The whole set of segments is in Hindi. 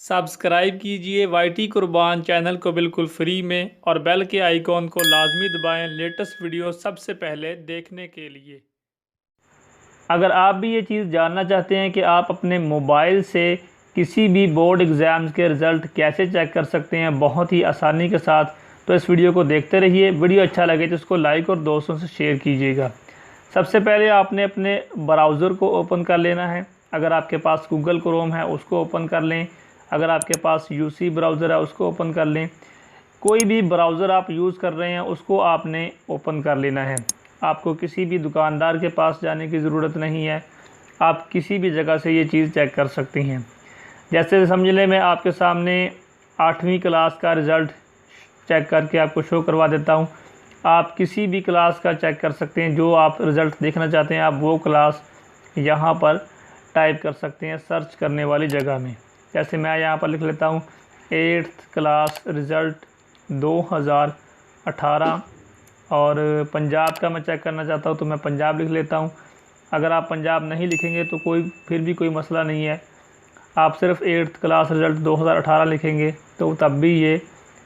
सब्सक्राइब कीजिए वाईटी कुर्बान चैनल को बिल्कुल फ्री में और बेल के आइकॉन को लाजमी दबाएं लेटेस्ट वीडियो सबसे पहले देखने के लिए। अगर आप भी ये चीज़ जानना चाहते हैं कि आप अपने मोबाइल से किसी भी बोर्ड एग्ज़ाम्स के रिज़ल्ट कैसे चेक कर सकते हैं बहुत ही आसानी के साथ, तो इस वीडियो को देखते रहिए। वीडियो अच्छा लगे तो इसको लाइक और दोस्तों से शेयर कीजिएगा। सबसे पहले आपने अपने ब्राउज़र को ओपन कर लेना है। अगर आपके पास गूगल क्रोम है उसको ओपन कर लें, अगर आपके पास यूसी ब्राउज़र है उसको ओपन कर लें। कोई भी ब्राउज़र आप यूज़ कर रहे हैं उसको आपने ओपन कर लेना है। आपको किसी भी दुकानदार के पास जाने की ज़रूरत नहीं है, आप किसी भी जगह से ये चीज़ चेक कर सकती हैं। जैसे समझ लें मैं आपके सामने 8वीं क्लास का रिज़ल्ट चेक करके आपको शो करवा देता हूँ। आप किसी भी क्लास का चेक कर सकते हैं, जो आप रिज़ल्ट देखना चाहते हैं आप वो क्लास यहाँ पर टाइप कर सकते हैं सर्च करने वाली जगह में। जैसे मैं यहाँ पर लिख लेता हूँ 8th क्लास रिज़ल्ट 2018 और पंजाब का मैं चेक करना चाहता हूँ तो मैं पंजाब लिख लेता हूँ। अगर आप पंजाब नहीं लिखेंगे तो फिर भी कोई मसला नहीं है, आप सिर्फ 8th क्लास रिज़ल्ट 2018 लिखेंगे तो तब भी ये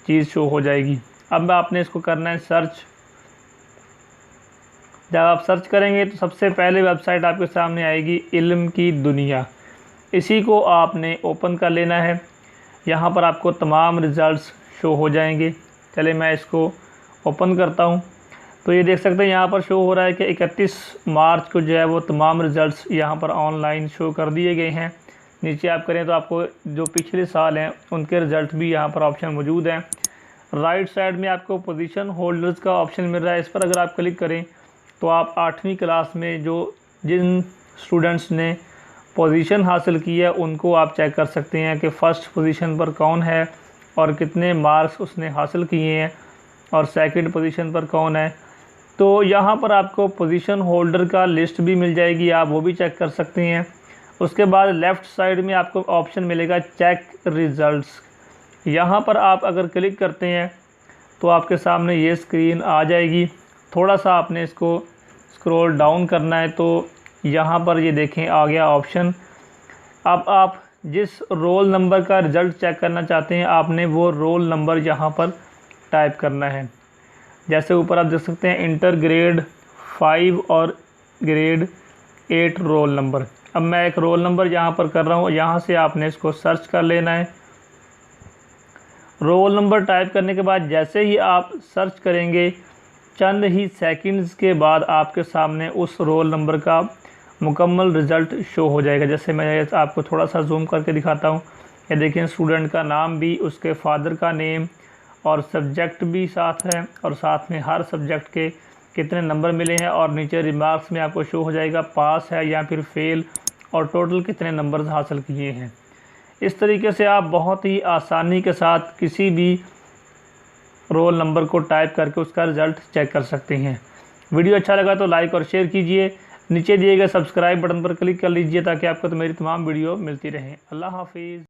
चीज़ शो हो जाएगी। अब आपने इसको करना है सर्च। जब आप सर्च करेंगे तो सबसे पहले वेबसाइट आपके सामने आएगी इल्म की दुनिया। इसी को आपने ओपन कर लेना है। यहाँ पर आपको तमाम रिज़ल्ट्स शो हो जाएंगे। चले मैं इसको ओपन करता हूँ तो ये देख सकते हैं यहाँ पर शो हो रहा है कि 31 मार्च को जो है वो तमाम रिज़ल्ट्स यहाँ पर ऑनलाइन शो कर दिए गए हैं। नीचे आप करें तो आपको जो पिछले साल हैं उनके रिज़ल्ट भी यहाँ पर ऑप्शन मौजूद हैं। राइट साइड में आपको पोजीशन होल्डर्स का ऑप्शन मिल रहा है, इस पर अगर आप क्लिक करें तो आप 8वीं क्लास में जिन स्टूडेंट्स ने पोजीशन हासिल की है उनको आप चेक कर सकते हैं कि फ़र्स्ट पोजीशन पर कौन है और कितने मार्क्स उसने हासिल किए हैं और सेकंड पोजीशन पर कौन है। तो यहाँ पर आपको पोजीशन होल्डर का लिस्ट भी मिल जाएगी, आप वो भी चेक कर सकते हैं। उसके बाद लेफ़्ट साइड में आपको ऑप्शन मिलेगा चेक रिज़ल्ट्स। यहाँ पर आप अगर क्लिक करते हैं तो आपके सामने ये स्क्रीन आ जाएगी। थोड़ा सा आपने इसको स्क्रॉल डाउन करना है तो यहाँ पर ये देखें आ गया ऑप्शन। अब आप जिस रोल नंबर का रिज़ल्ट चेक करना चाहते हैं आपने वो रोल नंबर यहाँ पर टाइप करना है। जैसे ऊपर आप देख सकते हैं इंटर ग्रेड 5 और ग्रेड 8 रोल नंबर। अब मैं एक रोल नंबर यहाँ पर कर रहा हूँ, यहाँ से आपने इसको सर्च कर लेना है। रोल नंबर टाइप करने के बाद जैसे ही आप सर्च करेंगे चंद ही सेकंड्स के बाद आपके सामने उस रोल नंबर का मुकम्मल रिज़ल्ट शो हो जाएगा। जैसे मैं आपको थोड़ा सा जूम करके दिखाता हूँ। ये देखिए स्टूडेंट का नाम भी, उसके फादर का नेम और सब्जेक्ट भी साथ है और साथ में हर सब्जेक्ट के कितने नंबर मिले हैं और नीचे रिमार्क्स में आपको शो हो जाएगा पास है या फिर फेल और टोटल कितने नंबर हासिल किए हैं। इस तरीके से आप बहुत ही आसानी के साथ किसी भी रोल नंबर को टाइप करके उसका रिज़ल्ट चेक कर सकते हैं। वीडियो अच्छा लगा तो लाइक और शेयर कीजिए। नीचे दिए गए सब्सक्राइब बटन पर क्लिक कर लीजिए ताकि आपको तो मेरी तमाम वीडियो मिलती रहे। अल्लाह हाफिज़।